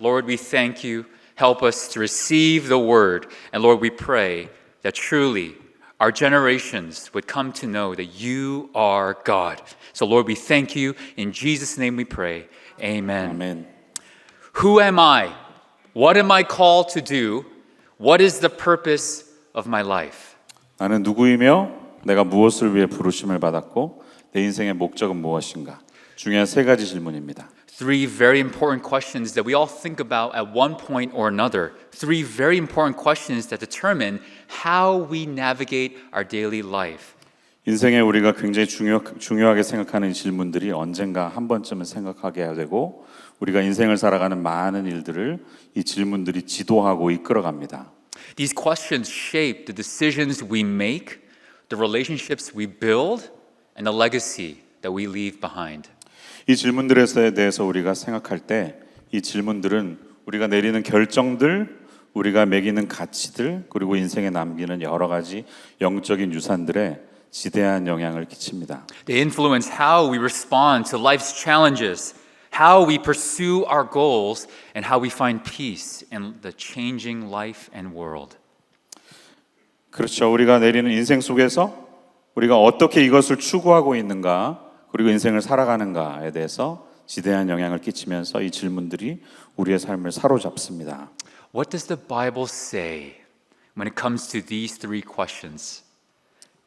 Lord, we thank you. Help us to receive the word. And Lord, we pray that truly our generations would come to know that you are God. So Lord, we thank you. In Jesus' name we pray. Amen. 아멘. Who am I? What am I called to do? What is the purpose of my life? 나는 누구이며 내가 무엇을 위해 부르심을 받았고 내 인생의 목적은 무엇인가? 중요한 세 가지 질문입니다. Three very important questions that we all think about at one point or another. Three very important questions that determine how we navigate our daily life. 인생에 우리가 굉장히 중요하게 생각하는 질문들이 언젠가 한 번쯤은 생각하게 해야 되고 우리가 인생을 살아가는 많은 일들을 이 질문들이 지도하고 이끌어갑니다. These questions shape the decisions we make, the relationships we build, and the legacy that we leave behind. 이 질문들에 대해서 우리가 생각할 때 이 질문들은 우리가 내리는 결정들, 우리가 매기는 가치들, 그리고 인생에 남기는 여러 가지 영적인 유산들에 지대한 영향을 끼칩니다. They influence how we respond to life's challenges, how we pursue our goals, and how we find peace in the changing life and world. 그렇죠. 우리가 내리는 인생 속에서 우리가 어떻게 이것을 추구하고 있는가, 그리고 인생을 살아가는가에 대해서 지대한 영향을 끼치면서 이 질문들이 우리의 삶을 사로잡습니다. What does the Bible say when it comes to these three questions?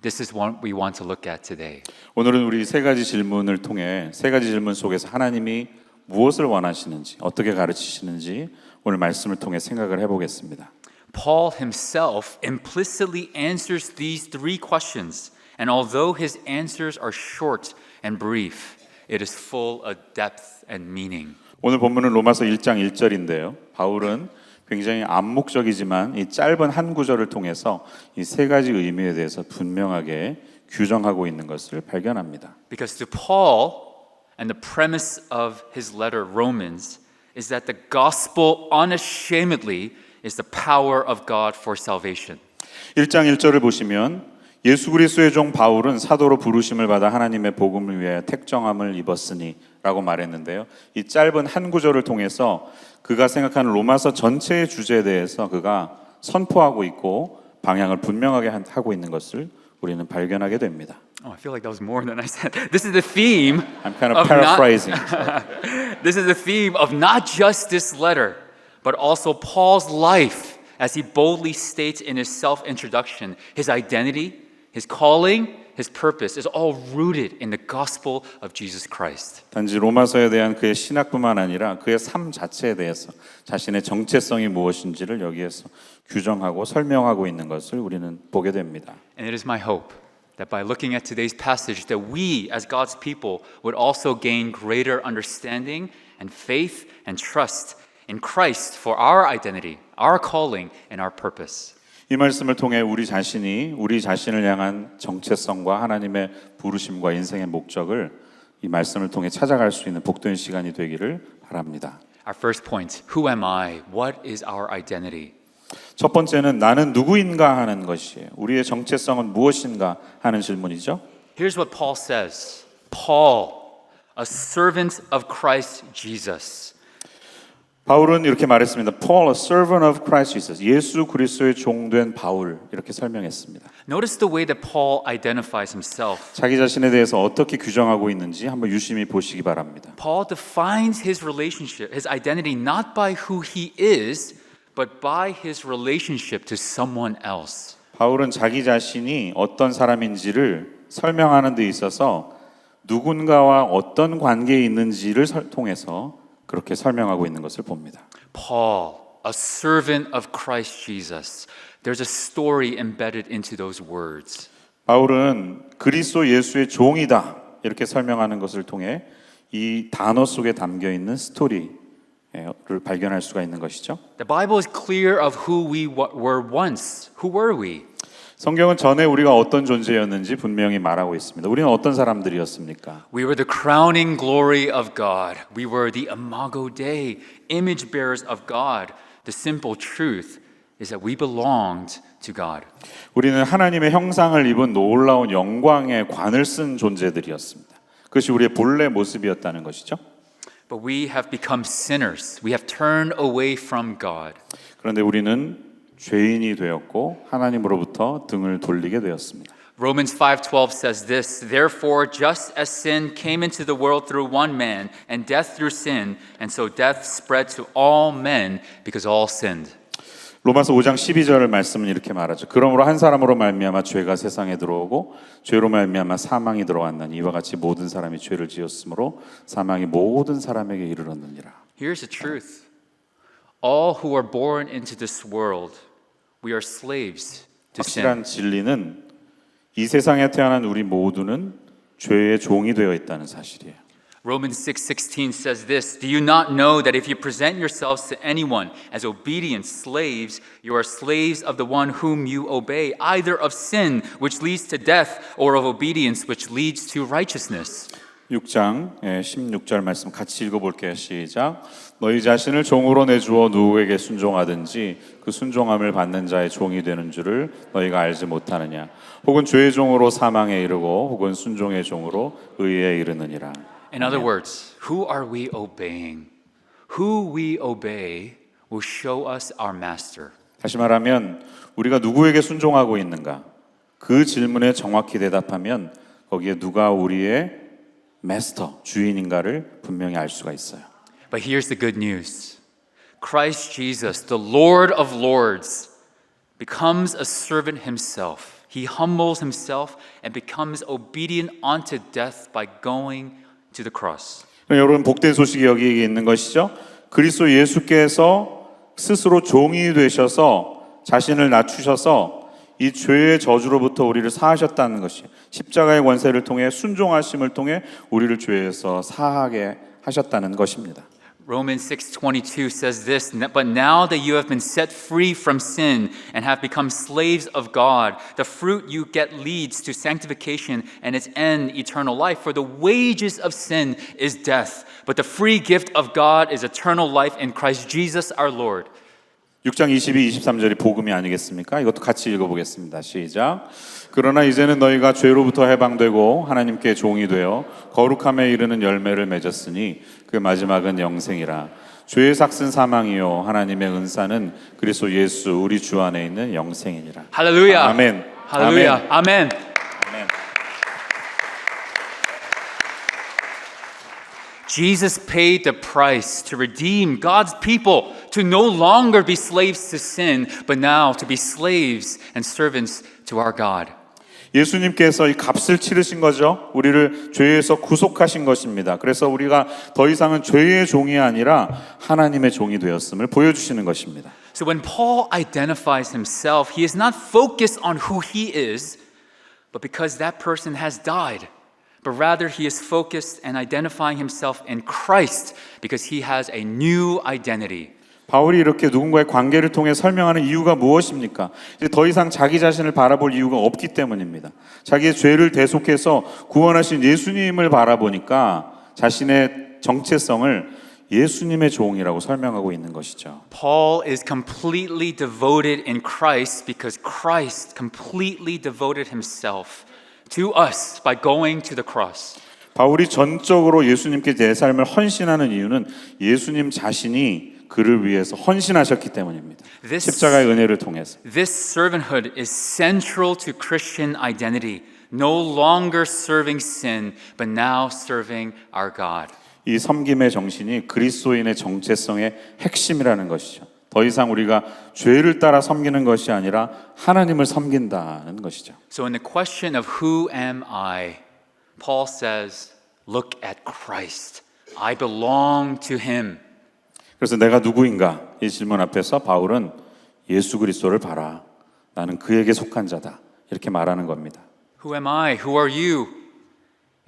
This is what we want to look at today. 오늘은 우리 세 가지 질문을 통해 세 가지 질문 속에서 하나님이 무엇을 원하시는지, 어떻게 가르치시는지 오늘 말씀을 통해 생각을 해보겠습니다. Paul himself implicitly answers these three questions, and although his answers are short and brief, it is full of depth and meaning. 오늘 본문은 로마서 1장 1절인데요. 바울은 굉장히 암묵적이지만 이 짧은 한 구절을 통해서 이 세 가지 의미에 대해서 분명하게 규정하고 있는 것을 발견합니다. Because to Paul, and the premise of his letter Romans, is that the gospel unashamedly is the power of God for salvation. 1장 1절을 보시면 예수 그리스도의 종 바울은 사도로 부르심을 받아 하나님의 복음을 위하여 택정함을 입었으니 라고 말했는데요. 이 짧은 한 구절을 통해서 그가 생각하는 로마서 전체의 주제에 대해서 그가 선포하고 있고 방향을 분명하게 하고 있는 것을 우리는 발견하게 됩니다. Oh, I feel like that was more than I said. This is the theme. I'm kind of paraphrasing. This is the theme of not just this letter, but also Paul's life as he boldly states in his self-introduction, his identity, his calling, his purpose is all rooted in the gospel of Jesus Christ. 단지 로마서에 대한 그의 신학뿐만 아니라 그의 삶 자체에 대해서 자신의 정체성이 무엇인지를 여기에서 규정하고 설명하고 있는 것을 우리는 보게 됩니다. And it is my hope that by looking at today's passage that we as God's people would also gain greater understanding and faith and trust in Christ for our identity, our calling, and our purpose. 이 말씀을 통해 우리 자신을 향한 정체성과 하나님의 부르심과 인생의 목적을 이 말씀을 통해 찾아갈 수 있는 복된 시간이 되기를 바랍니다. Our first point, who am I? What is our identity? 첫 번째는 나는 누구인가 하는 것이에요. 우리의 정체성은 무엇인가 하는 질문이죠. Here's what Paul says. Paul, a servant of Christ Jesus. 바울은 이렇게 말했습니다. Paul, a servant of Christ Jesus. 예수 그리스도의 종된 바울 이렇게 설명했습니다. Notice the way that Paul identifies himself. 자기 자신에 대해서 어떻게 규정하고 있는지 한번 유심히 보시기 바랍니다. Paul defines his relationship, his identity, not by who he is, but by his relationship to someone else. 바울은 자기 자신이 어떤 사람인지를 설명하는 데 있어서 누군가와 어떤 관계에 있는지를 통해서 그렇게 설명하고 있는 것을 봅니다. Paul, a servant of Christ Jesus. There's a story embedded into those words. 바울은 그리스도 예수의 종이다 이렇게 설명하는 것을 통해 이 단어 속에 담겨 있는 스토리를 발견할 수가 있는 것이죠. The Bible is clear of who we were once. Who were we? 성경은 전에 우리가 어떤 존재였는지 분명히 말하고 있습니다. 우리는 어떤 사람들이었습니까? We were the crowning glory of God. We were the imago Dei, image bearers of God. The simple truth is that we belonged to God. 우리는 하나님의 형상을 입은 놀라운 영광의 관을 쓴 존재들이었습니다. 그것이 우리의 본래 모습이었다는 것이죠. But we have become sinners. We have turned away from God. 그런데 우리는 죄인이 되었고 하나님으로부터 등을 돌리게 되었습니다. Romans 5:12 says this, therefore just as sin came into the world through one man and death through sin, and so death spread to all men because all sinned. 로마서 5장 12절 말씀은 이렇게 말하죠. 그러므로 한 사람으로 말미암아 죄가 세상에 들어오고 죄로 말미암아 사망이 들어왔나니 이와 같이 모든 사람이 죄를 지었으므로 사망이 모든 사람에게 이르렀느니라. Here's the truth. All who are born into this world, we are slaves to sin. 확실한 진리는 이 세상에 태어난 우리 모두는 죄의 종이 되어 있다는 사실이에요. Romans 6:16 says this, do you not know that if you present yourselves to anyone as obedient slaves, you are slaves of the one whom you obey, either of sin, which leads to death, or of obedience, which leads to righteousness. 6장 16절 말씀 같이 읽어볼게요. 시작. 너희 자신을 종으로 내주어 누구에게 순종하든지 그 순종함을 받는 자의 종이 되는 줄을 너희가 알지 못하느냐. 혹은 죄의 종으로 사망에 이르고 혹은 순종의 종으로 의에 이르느니라. In other words, who are we obeying? Who we obey will show us our master. 다시 말하면 우리가 누구에게 순종하고 있는가? 그 질문에 정확히 대답하면 거기에 누가 우리의 마스터, 주인인가를 분명히 알 수가 있어요. But here's the good news. Christ Jesus, the Lord of Lords, becomes a servant himself. He humbles himself and becomes obedient unto death by going to the cross. 여러분 복된 소식이 여기 있는 것이죠. 그리스도 예수께서 스스로 종이 되셔서 자신을 낮추셔서 이 죄의 저주로부터 우리를 사하셨다는 것이 십자가의 권세를 통해 순종하심을 통해 우리를 죄에서 사하게 하셨다는 것입니다. Romans 6:22 says this, but now that you have been set free from sin and have become slaves of God, the fruit you get leads to sanctification and its end eternal life. For the wages of sin is death, but the free gift of God is eternal life in Christ Jesus our Lord. 6장 22, 23절이 복음이 아니겠습니까? 이것도 같이 읽어보겠습니다. 시작. 그러나 이제는 너희가 죄로부터 해방되고 하나님께 종이 되어 거룩함에 이르는 열매를 맺었으니 그 마지막은 영생이라. 죄의 삭은 사망이요 하나님의 은사는 그리스도 예수 우리 주 안에 있는 영생이니라. 할렐루야. 아멘. 할렐루야. 아멘. 아멘. Jesus paid the price to redeem God's people to no longer be slaves to sin, but now to be slaves and servants to our God. 예수님께서 이 값을 치르신 거죠. 우리를 죄에서 구속하신 것입니다. 그래서 우리가 더 이상은 죄의 종이 아니라 하나님의 종이 되었음을 보여주시는 것입니다. So when Paul identifies himself, he is not focused on who he is, but because that person has died. But rather he is focused and identifying himself in Christ because he has a new identity. 바울이 이렇게 누군가의 관계를 통해 설명하는 이유가 무엇입니까? 이제 더 이상 자기 자신을 바라볼 이유가 없기 때문입니다. 자기의 죄를 대속해서 구원하신 예수님을 바라보니까 자신의 정체성을 예수님의 종이라고 설명하고 있는 것이죠. Paul is completely devoted in Christ because Christ completely devoted himself to us by going to the cross. 바울이 전적으로 예수님께 내 삶을 헌신하는 이유는 예수님 자신이 그를 위해서 헌신하셨기 때문입니다. 십자가의 은혜를 통해서. This servanthood is central to Christian identity. No longer serving sin, but now serving our God. 이 섬김의 정신이 그리스도인의 정체성의 핵심이라는 것이죠. 더 이상 우리가 죄를 따라 섬기는 것이 아니라 하나님을 섬긴다는 것이죠. So in the question of who am I, Paul says, look at Christ. I belong to him. 그래서 내가 누구인가? 이 질문 앞에서 바울은 예수 그리스도를 봐라. 나는 그에게 속한 자다. 이렇게 말하는 겁니다. Who am I? Who are you?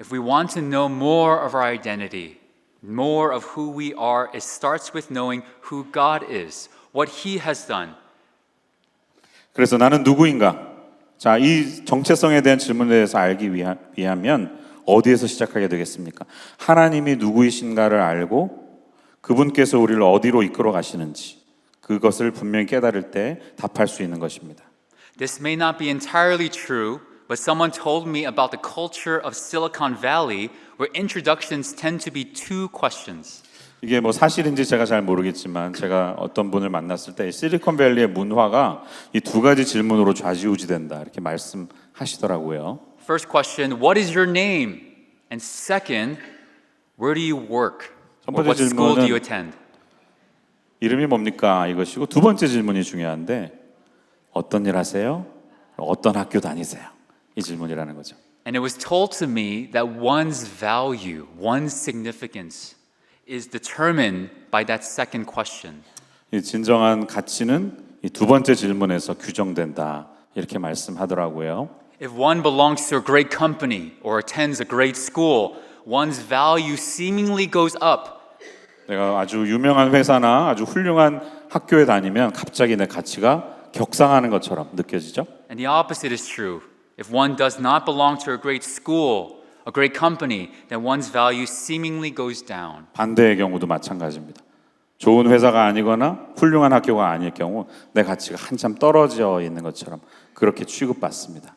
If we want to know more of our identity, more of who we are, it starts with knowing who God is, what He has done. 그래서 나는 누구인가? 자, 이 정체성에 대한 질문에 대해서 알기 위하면 어디에서 시작하게 되겠습니까? 하나님이 누구이신가를 알고 그분께서 우리를 어디로 이끌어 가시는지 그것을 분명히 깨달을 때 답할 수 있는 것입니다. This may not be entirely true, but someone told me about the culture of Silicon Valley where introductions tend to be two questions. 이게 뭐 사실인지 제가 잘 모르겠지만 제가 어떤 분을 만났을 때 실리콘밸리의 문화가 이 두 가지 질문으로 좌지우지된다 이렇게 말씀하시더라고요. First question, what is your name? And second, where do you work? 첫 Or 번째 what school do you 질문은 attend? 이름이 뭡니까? 이것이고 두 번째 질문이 중요한데 어떤 일 하세요? 어떤 학교 다니세요? 이 질문이라는 거죠. And it was told to me that one's value, one's significance is determined by that second question. 이 진정한 가치는 이 두 번째 질문에서 규정된다 이렇게 말씀하더라고요. If one belongs to a great company or attends a great school, one's value seemingly goes up. 내가 아주 유명한 회사나 아주 훌륭한 학교에 다니면 갑자기 내 가치가 격상하는 것처럼 느껴지죠. And the opposite is true. If one does not belong to a great school, a great company, then one's value seemingly goes down. 반대의 경우도 마찬가지입니다. 좋은 회사가 아니거나 훌륭한 학교가 아닐 경우 내 가치가 한참 떨어져 있는 것처럼 그렇게 취급받습니다.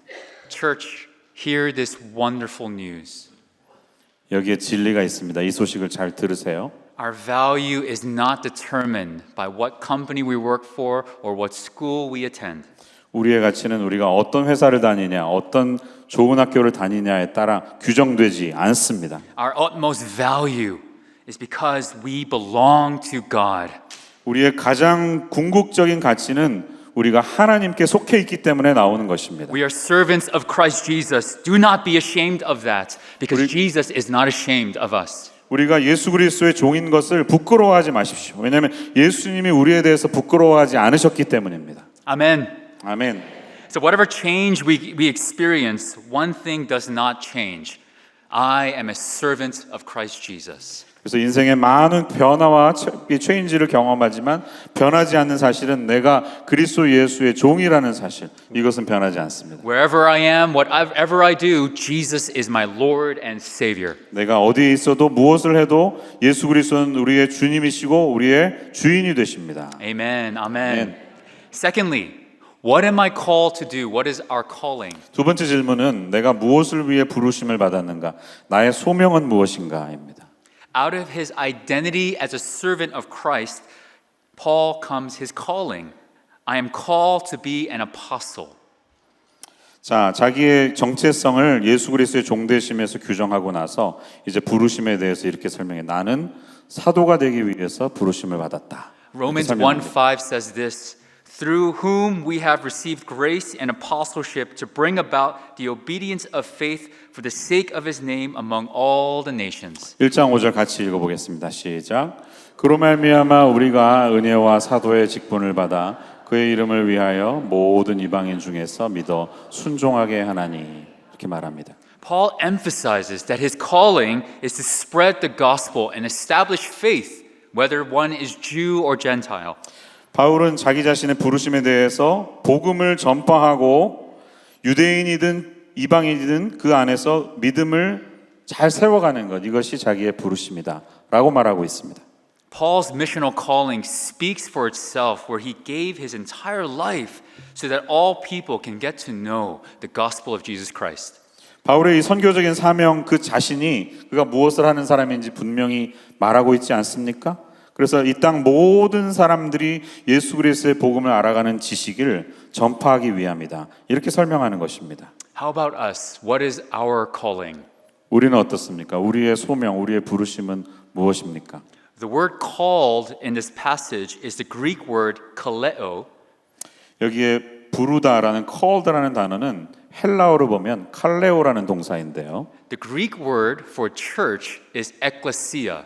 Church, hear this wonderful news. 여기에 진리가 있습니다. 이 소식을 잘 들으세요. Our value is not determined by what company we work for or what school we attend. 우리의 가치는 우리가 어떤 회사를 다니냐, 어떤 좋은 학교를 다니냐에 따라 규정되지 않습니다. Our utmost value is because we belong to God. 우리의 가장 궁극적인 가치는 우리가 하나님께 속해 있기 때문에 나오는 것입니다. We are servants of Christ Jesus. Do not be ashamed of that because Jesus is not ashamed of us. 우리가 예수 그리스도의 종인 것을 부끄러워하지 마십시오. 왜냐하면 예수님이 우리에 대해서 부끄러워하지 않으셨기 때문입니다. Amen. 아멘. So whatever change we experience, one thing does not change. I am a servant of Christ Jesus. 그래서 인생의 많은 변화와 체인지를 경험하지만 변하지 않는 사실은 내가 그리스도 예수의 종이라는 사실. 이것은 변하지 않습니다. Wherever I am, whatever I do, Jesus is my Lord and Savior. 내가 어디에 있어도 무엇을 해도 예수 그리스도는 우리의 주님이시고 우리의 주인이 되십니다. Amen. Amen. Amen. Secondly, what am I called to do? What is our calling? 두 번째 질문은 내가 무엇을 위해 부르심을 받았는가? 나의 소명은 무엇인가입니다. Out of his identity as a servant of Christ, Paul comes his calling. I am called to be an apostle. 자, 자기의 정체성을 예수 그리스도의 종되심에서 규정하고 나서 이제 부르심에 대해서 이렇게 설명해. 나는 사도가 되기 위해서 부르심을 받았다. Romans 1:5 says this, through whom we have received grace and apostleship to bring about the obedience of faith for the sake of his name among all the nations. 1장 5절 같이 읽어보겠습니다. 시작. 그로 말미암아 우리가 은혜와 사도의 직분을 받아 그의 이름을 위하여 모든 이방인 중에서 믿어 순종하게 하나니 이렇게 말합니다. Paul emphasizes that his calling is to spread the gospel and establish faith, whether one is Jew or Gentile. 바울은 자기 자신의 부르심에 대해서 복음을 전파하고 유대인이든 이방인이든 그 안에서 믿음을 잘 세워가는 것, 이것이 자기의 부르심이다 라고 말하고 있습니다. Paul's missional calling speaks for itself, where he gave his entire life so that all people can get to know the gospel of Jesus Christ. 바울의 이 선교적인 사명 그 자신이 그가 무엇을 하는 사람인지 분명히 말하고 있지 않습니까? 그래서 이 땅 모든 사람들이 예수 그리스도의 복음을 알아가는 지식을 전파하기 위함이다. 이렇게 설명하는 것입니다. How about us? What is our calling? 우리는 어떻습니까? 우리의 소명, 우리의 부르심은 무엇입니까? The word called in this passage is the Greek word kaleo. 여기에 부르다라는 called라는 단어는 헬라어로 보면 칼레오라는 동사인데요. The Greek word for church is ekklesia.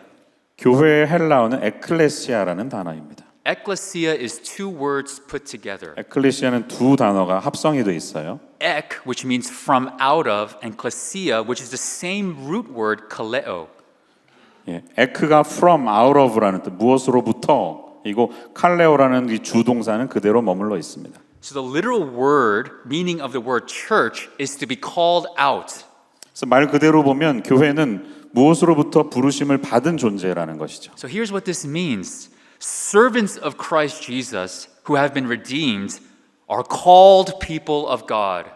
교회의 헬라어는 에클레시아라는 단어입니다. Ekklesia is two words put together. 에클레시아는 두 단어가 합성이 돼 있어요. Ek, which means from out of, and klesia, which is the same root word kaleo. 예, 에크가 from, out of라는 뜻, 무엇으로부터, 이고 칼레오라는 이 주동사는 그대로 머물러 있습니다. So the literal word, meaning of the word church, is to be called out. 그래서 말 그대로 보면 교회는 무엇으로부터 부르심을 받은 존재라는 것이죠. So here's what this means. Servants of Christ Jesus who have been redeemed are called people of God.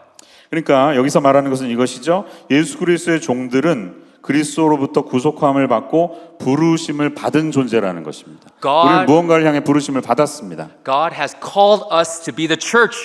그러니까 여기서 말하는 것은 이것이죠. 예수 그리스도의 종들은 그리스도로부터 구속함을 받고 부르심을 받은 존재라는 것입니다. God- 우리는 무언가를 향해 부르심을 받았습니다. God has called us to be the church.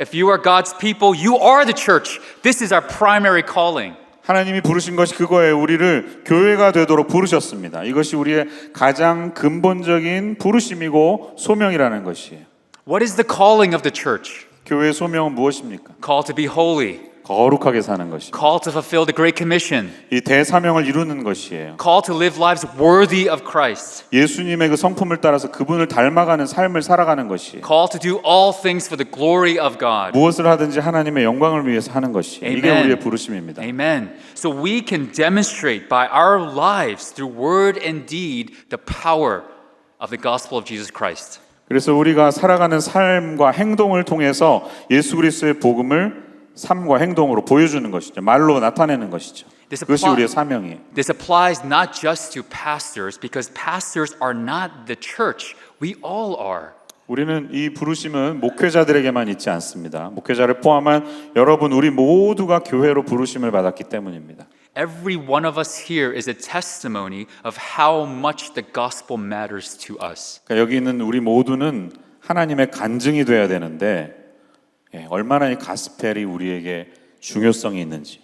If you are God's people, you are the church. This is our primary calling. 하나님이 부르신 것이 그거예요. 우리를 교회가 되도록 부르셨습니다. 이것이 우리의 가장 근본적인 부르심이고 소명이라는 것이에요. What is the calling of the church? 교회의 소명은 무엇입니까? Called to be holy, 거룩하게 사는 것이죠. called to fulfill the Great Commission, 이 대사명을 이루는 것이에요. called to live lives worthy of Christ, 예수님의 그 성품을 따라서 그분을 닮아가는 삶을 살아가는 것이에요. called to do all things for the glory of God. 무엇을 하든지 하나님의 영광을 위해서 하는 것이에요. 이게 Amen. 우리의 부르심입니다. Amen. So we can demonstrate by our lives through word and deed the power of the gospel of Jesus Christ. 그래서 우리가 살아가는 삶과 행동을 통해서 예수 그리스도의 복음을 삶과 행동으로 보여주는 것이죠. 말로 나타내는 것이죠. 그것이 우리의 사명이에요. This applies not just to pastors because pastors are not the church. We all are. 우리는 이 부르심은 목회자들에게만 있지 않습니다. 목회자를 포함한 여러분 우리 모두가 교회로 부르심을 받았기 때문입니다. Every one of us here is a testimony of how much the gospel matters to us. 그러니까 여기 있는 우리 모두는 하나님의 간증이 돼야 되는데 얼마나 이 가스펠이 우리에게 중요성이 있는지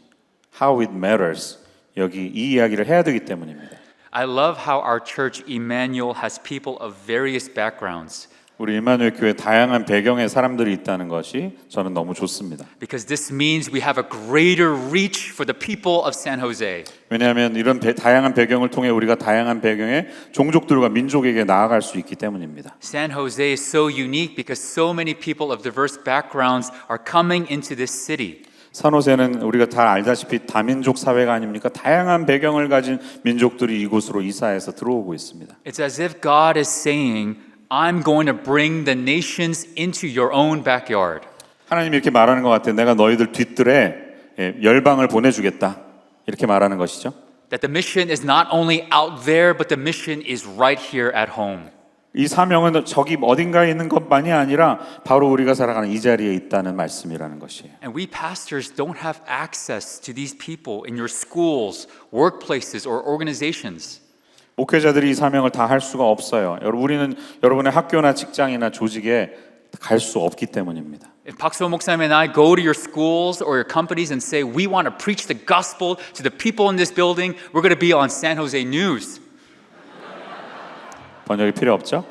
How it matters 여기 이 이야기를 해야 되기 때문입니다. I love how our church Emmanuel has people of various backgrounds. 우리 임마누엘 교회 다양한 배경의 사람들이 있다는 것이 저는 너무 좋습니다. Because this means we have a greater reach for the people of San Jose. 왜냐하면 이런 다양한 배경을 통해 우리가 다양한 배경의 종족들과 민족에게 나아갈 수 있기 때문입니다. San Jose is so unique because so many people of diverse backgrounds are coming into this city. 산호세는 우리가 다 알다시피 다민족 사회가 아닙니까? 다양한 배경을 가진 민족들이 이곳으로 이사해서 들어오고 있습니다. It's as if God is saying, I'm going to bring the nations into your own backyard. 하나님이 이렇게 말하는 것 같아요. 내가 너희들 뒤뜰에 열방을 보내주겠다. 이렇게 말하는 것이죠. That the mission is not only out there, but the mission is right here at home. 이 사명은 저기 어딘가에 있는 것만이 아니라 바로 우리가 살아가는 이 자리에 있다는 말씀이라는 것이에요. And we pastors don't have access to these people in your schools, workplaces, or organizations. 목회자들이 이 사명을 다 할 수가 없어요. 우리는 여러분의 학교나 직장이나 조직에 갈 수 없기 때문입니다. If 박수호 목사님 and I go to your schools or your companies and say we want to preach the gospel to the people in this building, we're going to be on San Jose News. 번역이 필요 없죠?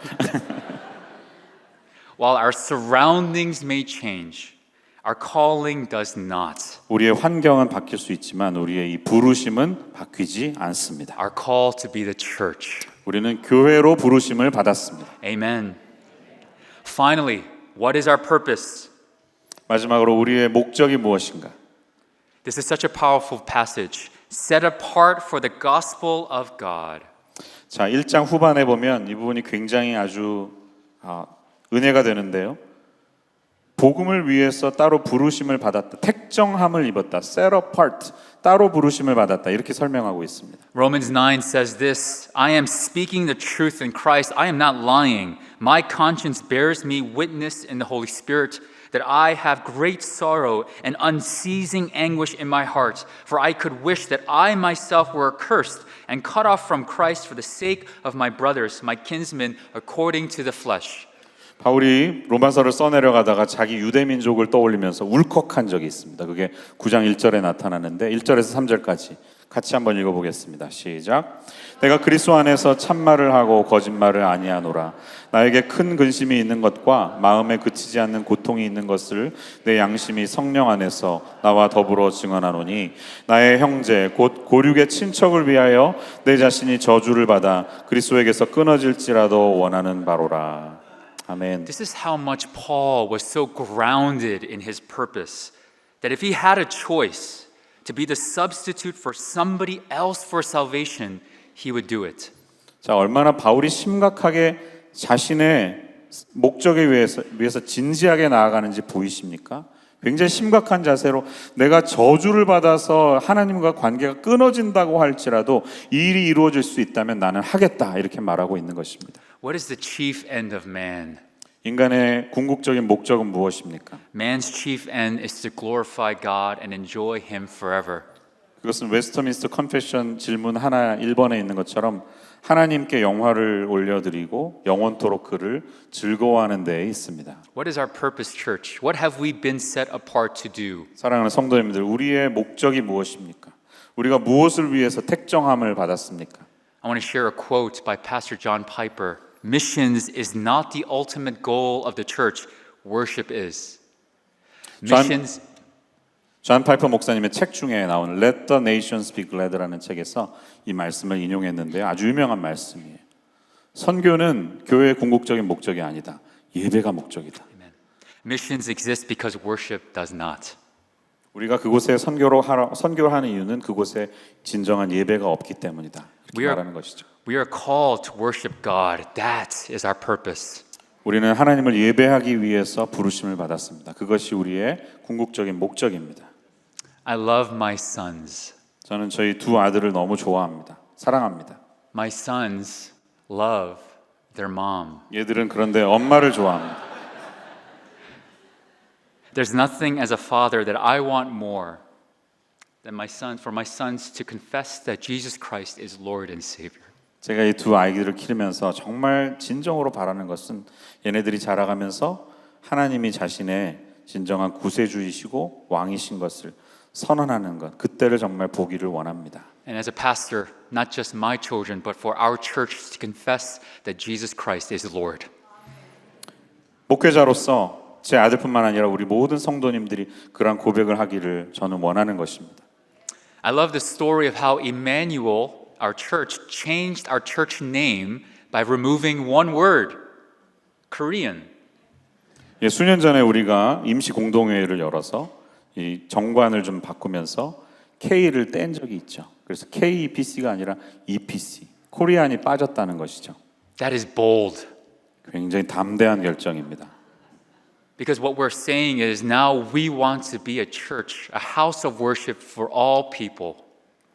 While our surroundings may change, our calling does not. 우리의 환경은 바뀔 수 있지만 우리의 이 부르심은 바뀌지 않습니다. Our call to be the church. 우리는 교회로 부르심을 받았습니다. Amen. Finally, what is our purpose? 마지막으로 우리의 목적이 무엇인가? This is such a powerful passage. Set apart for the gospel of God. 자, 1장 후반에 보면 이 부분이 굉장히 아주 은혜가 되는데요. 복음을 위해서 따로 부르심을 받았다. 택정함을 입었다. Set apart. 따로 부르심을 받았다. 이렇게 설명하고 있습니다. Romans 9 says this, I am speaking the truth in Christ. I am not lying. My conscience bears me witness in the Holy Spirit that I have great sorrow and unceasing anguish in my heart. For I could wish that I myself were accursed and cut off from Christ for the sake of my brothers, my kinsmen, according to the flesh. 바울이 로마서를 써내려가다가 자기 유대 민족을 떠올리면서 울컥한 적이 있습니다. 그게 9장 1절에 나타나는데 1절에서 3절까지 같이 한번 읽어보겠습니다. 시작. 내가 그리스도 안에서 참말을 하고 거짓말을 아니하노라. 나에게 큰 근심이 있는 것과 마음에 그치지 않는 고통이 있는 것을 내 양심이 성령 안에서 나와 더불어 증언하노니 나의 형제 곧 고륙의 친척을 위하여 내 자신이 저주를 받아 그리스도에게서 끊어질지라도 원하는 바로라. 아멘. This is how much Paul was so grounded in his purpose that if he had a choice to be the substitute for somebody else for salvation, he would do it. 자, 얼마나 바울이 심각하게 자신의 목적에 위해서 진지하게 나아가는지 보이십니까? 굉장히 심각한 자세로 내가 저주를 받아서 하나님과 관계가 끊어진다고 할지라도 이 일이 이루어질 수 있다면 나는 하겠다 이렇게 말하고 있는 것입니다. What is the chief end of man? 인간의 궁극적인 목적은 무엇입니까? Man's chief end is to glorify God and enjoy Him forever. 그것은 웨스터민스터 컨페션 질문 하나 1번에 있는 것처럼 하나님께 영화를 올려드리고 영원토록 그를 즐거워하는 데에 있습니다. What is our purpose, church? What have we been set apart to do? 사랑하는 성도님들, 우리의 목적이 무엇입니까? 우리가 무엇을 위해서 택정함을 받았습니까? I want to share a quote by Pastor John Piper. Missions is not the ultimate goal of the church. Worship is. Missions 존 파이퍼 목사님의 책 중에 나온 Let the Nations Be Glad라는 책에서 이 말씀을 인용했는데요. 아주 유명한 말씀이에요. 선교는 교회의 궁극적인 목적이 아니다. 예배가 목적이다. Missions exist because worship does not. 우리가 그곳에 선교를 하는 이유는 그곳에 진정한 예배가 없기 때문이다. 이렇게 말하는 것이죠. We are called to worship God. That is our purpose. 우리는 하나님을 예배하기 위해서 부르심을 받았습니다. 그것이 우리의 궁극적인 목적입니다. I love my sons. 저는 저희 두 아들을 너무 좋아합니다. 사랑합니다. My sons love their mom. 얘들은 그런데 엄마를 좋아합니다. There's nothing as a father that I want more than for my sons to confess that Jesus Christ is Lord and Savior. 제가 이 두 아이들을 키우면서 정말 진정으로 바라는 것은 얘네들이 자라가면서 하나님이 자신의 진정한 구세주이시고 왕이신 것을 선언하는 것, 그때를 정말 보기를 원합니다. And as a pastor, not just my children, but for our church to confess that Jesus Christ is Lord. 목회자로서 제 아들뿐만 아니라 우리 모든 성도님들이 그러한 고백을 하기를 저는 원하는 것입니다. I love the story of how Emmanuel, our church, changed our church name by removing one word, Korean. 예, 수년 전에 우리가 임시 공동회의를 열어서 이 정관을 좀 바꾸면서 K를 뗀 적이 있죠. 그래서 KEPC가 아니라 EPC, 코리안이 빠졌다는 것이죠. That is bold. 굉장히 담대한 결정입니다. Because what we're saying is now we want to be a church, a house of worship for all people.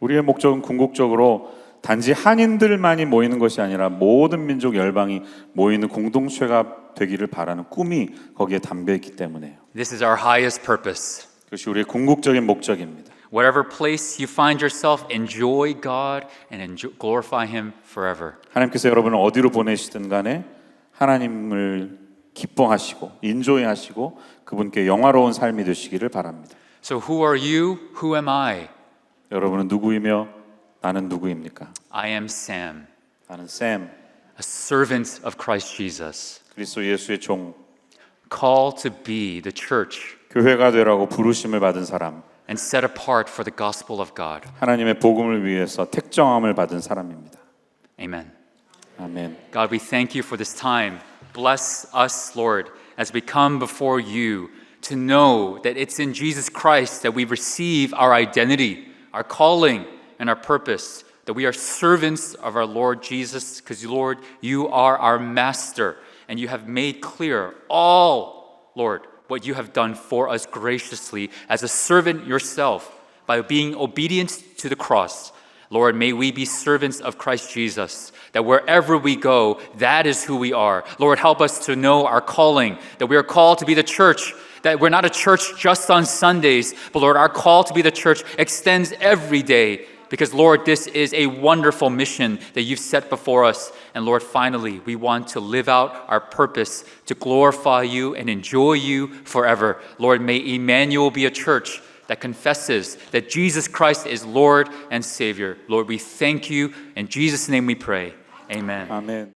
우리의 목적은 궁극적으로 단지 한인들만이 모이는 것이 아니라 모든 민족 열방이 모이는 공동체가 되기를 바라는 꿈이 거기에 담겨 있기 때문에요. This is our highest purpose. 그것이 우리의 궁극적인 목적입니다. Whatever place you find yourself, enjoy God and glorify Him forever. 하나님께서 여러분을 어디로 보내시든 간에 하나님을 기뻐하시고 인조해하시고 그분께 영화로운 삶이 되시기를 바랍니다. So who are you? Who am I? 여러분은 누구이며 나는 누구입니까? I am Sam, 나는 샘, a servant of Christ Jesus, 그리스도 예수의 종, called to be the church 교회가 되라고 부르심을 받은 사람, and set apart for the gospel of God. 하나님의 복음을 위해서 택정함을 받은 사람입니다. Amen. 아멘. God, we thank you for this time. Bless us, Lord, as we come before you to know that it's in Jesus Christ that we receive our identity, our calling, and our purpose, that we are servants of our Lord Jesus, because, Lord, you are our master, and you have made clear all, Lord, what you have done for us graciously as a servant yourself by being obedient to the cross. Lord, may we be servants of Christ Jesus, that wherever we go, that is who we are. Lord, help us to know our calling, that we are called to be the church, that we're not a church just on Sundays, but Lord, our call to be the church extends every day. Because Lord, this is a wonderful mission that you've set before us. And Lord, finally, we want to live out our purpose to glorify you and enjoy you forever. Lord, may Emmanuel be a church that confesses that Jesus Christ is Lord and Savior. Lord, we thank you. In Jesus' name we pray. Amen. 아멘.